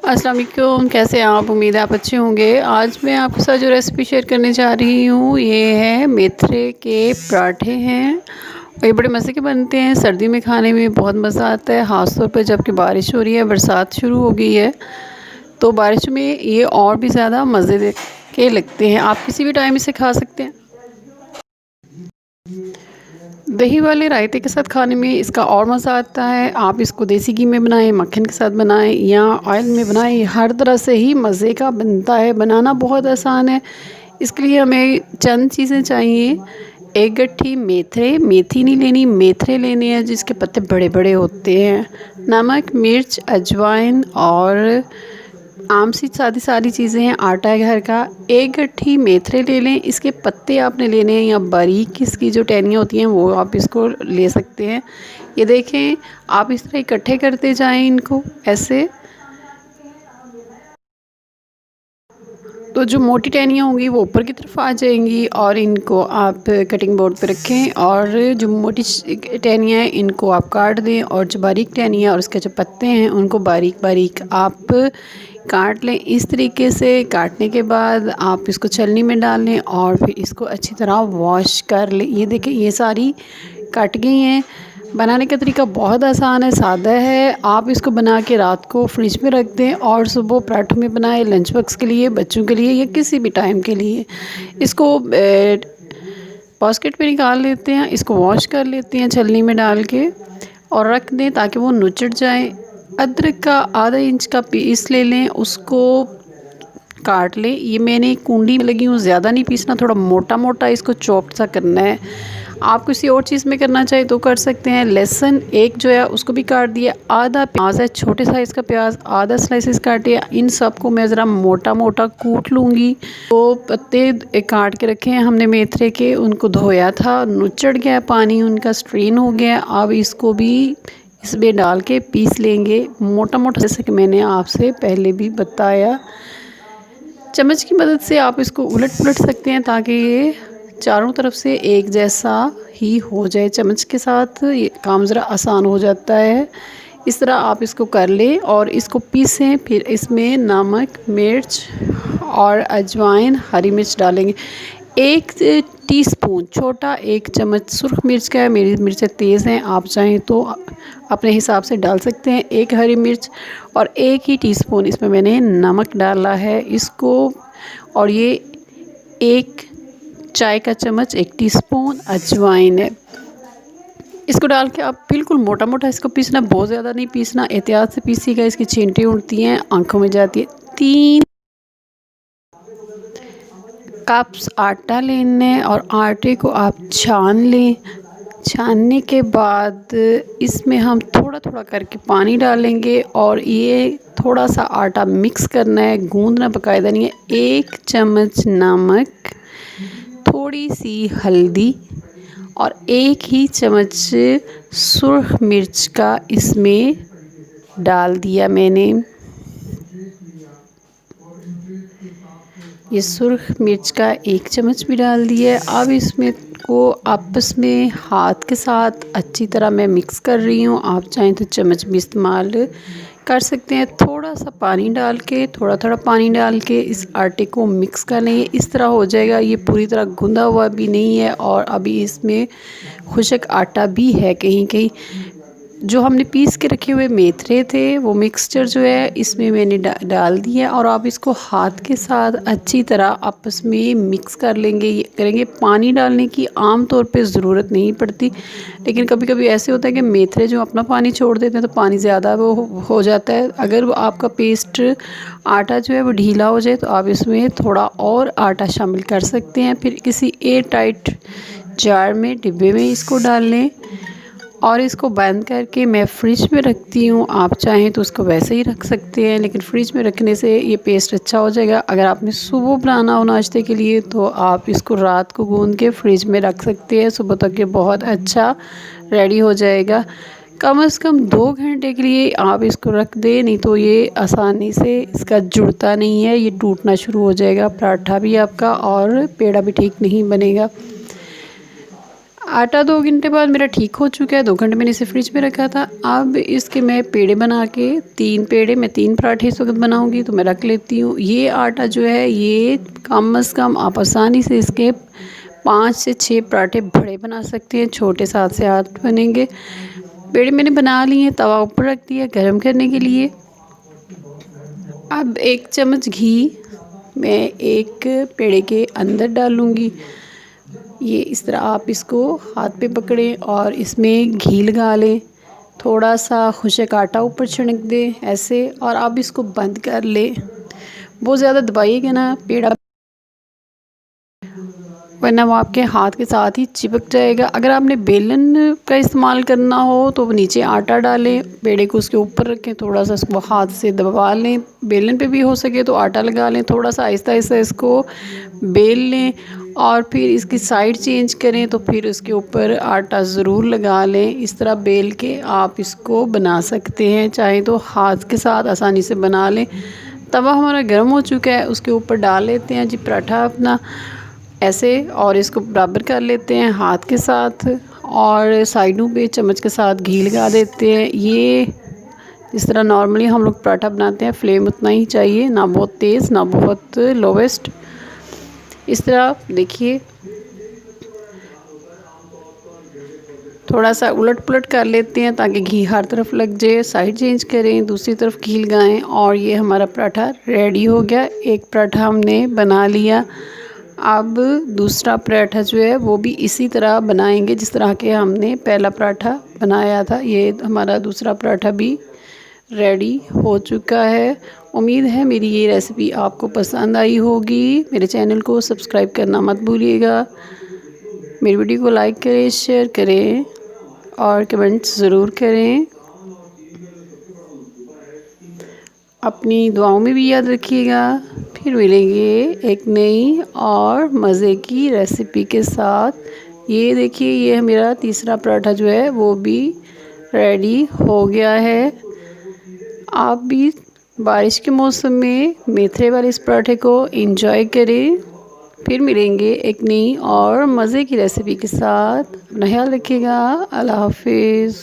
अस्सलाम वालेकुम, कैसे हैं आप? उम्मीद है आप अच्छे होंगे। आज मैं आपके साथ जो रेसिपी शेयर करने जा रही हूँ ये है मेथरे के पराठे हैं और ये बड़े मज़े के बनते हैं। सर्दी में खाने में बहुत मज़ा आता है, ख़ास तौर पे जबकि बारिश हो रही है, बरसात शुरू हो गई है तो बारिश में ये और भी ज़्यादा मज़े के लगते हैं। आप किसी भी टाइम इसे खा सकते हैं। दही वाले रायते के साथ खाने में इसका और मज़ा आता है। आप इसको देसी घी में बनाएं, मक्खन के साथ बनाएं या ऑयल में बनाएं, हर तरह से ही मज़े का बनता है। बनाना बहुत आसान है। इसके लिए हमें चंद चीज़ें चाहिए। एक गट्ठी मेथरे, मेथी नहीं लेनी, मेथरे लेने हैं जिसके पत्ते बड़े बड़े होते हैं। नमक, मिर्च, अजवाइन और आम सी सादी सारी चीज़ें हैं। आटा है घर का। एक गट्ठी मेथरे ले लें, इसके पत्ते आपने लेने हैं या बारीक इसकी जो टहनियाँ होती हैं वो आप इसको ले सकते हैं। ये देखें, आप इस तरह इकट्ठे करते जाएं इनको ऐसे। तो जो मोटी टहनियाँ होंगी वो ऊपर की तरफ आ जाएंगी और इनको आप कटिंग बोर्ड पे रखें और जो मोटी टहनियाँ हैं इनको आप काट दें और जो बारीक टहनियाँ और उसके जो पत्ते हैं उनको बारीक बारीक आप काट लें। इस तरीके से काटने के बाद आप इसको छलनी में डाल लें और फिर इसको अच्छी तरह वॉश कर लें। ये देखें, ये सारी कट गई हैं। बनाने का तरीका बहुत आसान है, सादा है। आप इसको बना के रात को फ्रिज में रख दें और सुबह पराठों में बनाएं, लंच बॉक्स के लिए, बच्चों के लिए या किसी भी टाइम के लिए। इसको बास्केट में निकाल लेते हैं, इसको वॉश कर लेते हैं छलनी में डाल के और रख दें ताकि वो नुचड़ जाए। अदरक का आधा इंच का पीस ले लें, उसको काट लें। ये मैंने कूंडी में लगी हूँ, ज़्यादा नहीं पीसना, थोड़ा मोटा मोटा इसको चॉप सा करना है। आप किसी और चीज़ में करना चाहे तो कर सकते हैं। लहसुन एक जो है उसको भी काट दिया। आधा प्याज है, छोटे साइज़ का प्याज, आधा स्लाइसेस काटे। इन सबको मैं ज़रा मोटा मोटा कूट लूँगी। तो पत्ते काट के रखे हैं हमने मेथरे के, उनको धोया था, नुचड़ गया पानी उनका, स्ट्रेन हो गया। अब इसको भी इसमें डाल के पीस लेंगे मोटा मोटा, जैसे कि मैंने आपसे पहले भी बताया। चम्मच की मदद से आप इसको उलट पुलट सकते हैं ताकि ये चारों तरफ से एक जैसा ही हो जाए। चम्मच के साथ ये काम ज़रा आसान हो जाता है। इस तरह आप इसको कर लें और इसको पीसें। फिर इसमें नमक, मिर्च और अजवाइन, हरी मिर्च डालेंगे। 1 टीस्पून छोटा 1 चम्मच सुर्ख मिर्च का है। मेरी मिर्चें तेज़ हैं, आप चाहें तो अपने हिसाब से डाल सकते हैं। 1 हरी मिर्च और 1 ही टीस्पून इसमें मैंने नमक डाला है इसको। और ये 1 चाय का चम्मच 1 टीस्पून अजवाइन है। इसको डाल के आप बिल्कुल मोटा मोटा इसको पीसना, बहुत ज़्यादा नहीं पीसना, एहतियात से पीसीगा, इसकी छींटें उड़ती हैं, आंखों में जाती है। 3 कप्स आटा लेना है और आटे को आप छान लें। छानने के बाद इसमें हम थोड़ा थोड़ा करके पानी डालेंगे और ये थोड़ा सा आटा मिक्स करना है, गूंदना बाकायदा नहीं है। 1 चम्मच नमक, थोड़ी सी हल्दी और 1 ही चम्मच सुर्ख मिर्च का इसमें डाल दिया मैंने। ये सुर्ख मिर्च का 1 चम्मच भी डाल दिया। अब इसमें को आपस में हाथ के साथ अच्छी तरह मैं मिक्स कर रही हूँ। आप चाहें तो चम्मच भी इस्तेमाल कर सकते हैं। थोड़ा सा पानी डाल के, थोड़ा थोड़ा पानी डाल के इस आटे को मिक्स कर लें। इस तरह हो जाएगा। ये पूरी तरह गूंदा हुआ भी नहीं है और अभी इसमें खुशक आटा भी है कहीं कहीं। जो हमने पीस के रखे हुए मेथरे थे वो मिक्सचर जो है इसमें मैंने डाल दिया और आप इसको हाथ के साथ अच्छी तरह आपस में मिक्स कर लेंगे। ये करेंगे। पानी डालने की आम तौर पे ज़रूरत नहीं पड़ती, लेकिन कभी कभी ऐसे होता है कि मेथरे जो अपना पानी छोड़ देते हैं तो पानी ज़्यादा वो हो जाता है। अगर वो आपका पेस्ट आटा जो है वो ढीला हो जाए तो आप इसमें थोड़ा और आटा शामिल कर सकते हैं। फिर किसी एयर टाइट जार में, डिब्बे में इसको डाल लें और इसको बंद करके मैं फ्रिज में रखती हूँ। आप चाहें तो उसको वैसे ही रख सकते हैं, लेकिन फ्रिज में रखने से ये पेस्ट अच्छा हो जाएगा। अगर आपने सुबह बनाना हो नाश्ते के लिए तो आप इसको रात को गूंद के फ्रिज में रख सकते हैं, सुबह तक ये बहुत अच्छा रेडी हो जाएगा। कम से कम 2 घंटे के लिए आप इसको रख दें, नहीं तो ये आसानी से इसका जुड़ता नहीं है, ये टूटना शुरू हो जाएगा पराठा भी आपका और पेड़ा भी ठीक नहीं बनेगा। आटा 2 घंटे बाद मेरा ठीक हो चुका है। 2 घंटे मैंने इसे फ्रिज में रखा था। अब इसके मैं पेड़े बना के 3 पेड़े, मैं 3 पराठे इस वक्त बनाऊंगी तो मैं रख लेती हूँ। ये आटा जो है ये कम से कम आप आसानी से इसके 5 से 6 पराठे बड़े बना सकते हैं, छोटे 7 से 8 बनेंगे। पेड़े मैंने बना लिए हैं, तवा ऊपर रख दिया गर्म करने के लिए। अब 1 चम्मच घी मैं एक पेड़े के अंदर डालूँगी। ये इस तरह आप इसको हाथ पे पकड़ें और इसमें घी लगा लें। थोड़ा सा खुशक आटा ऊपर छिड़क दें ऐसे, और आप इसको बंद कर लें। बहुत ज़्यादा दबाइएगा ना पेड़ा, वरना वो आपके हाथ के साथ ही चिपक जाएगा। अगर आपने बेलन का इस्तेमाल करना हो तो नीचे आटा डालें, पेड़े को उसके ऊपर रखें, थोड़ा सा उसको हाथ से दबा लें। बेलन पे भी हो सके तो आटा लगा लें, थोड़ा सा आहिस्ता आहिस्ता इसको बेल लें और फिर इसकी साइड चेंज करें तो फिर उसके ऊपर आटा ज़रूर लगा लें। इस तरह बेल के आप इसको बना सकते हैं, चाहे तो हाथ के साथ आसानी से बना लें। तवा हमारा गर्म हो चुका है, उसके ऊपर डाल लेते हैं जी पराठा अपना ऐसे, और इसको बराबर कर लेते हैं हाथ के साथ और साइडों पे चम्मच के साथ घी लगा देते हैं। ये जिस तरह नॉर्मली हम लोग पराठा बनाते हैं, फ्लेम उतना ही चाहिए, ना बहुत तेज़ ना बहुत लोवेस्ट। इस तरह देखिए थोड़ा सा उलट पुलट कर लेते हैं ताकि घी हर तरफ लग जाए। साइड चेंज करें, दूसरी तरफ घी लगाएं और ये हमारा पराठा रेडी हो गया। एक पराठा हमने बना लिया। अब दूसरा पराठा जो है वो भी इसी तरह बनाएंगे जिस तरह के हमने पहला पराठा बनाया था। ये हमारा दूसरा पराठा भी रेडी हो चुका है। उम्मीद है मेरी ये रेसिपी आपको पसंद आई होगी। मेरे चैनल को सब्सक्राइब करना मत भूलिएगा। मेरी वीडियो को लाइक करें, शेयर करें और कमेंट्स ज़रूर करें। अपनी दुआओं में भी याद रखिएगा। फिर मिलेंगे एक नई और मज़े की रेसिपी के साथ। ये देखिए ये मेरा तीसरा पराठा जो है वो भी रेडी हो गया है। आप भी बारिश के मौसम में मेथरे वाले इस पराठे को एंजॉय करें। फिर मिलेंगे एक नई और मज़े की रेसिपी के साथ। अपना ख्याल रखिएगा। अल्लाह हाफिज़।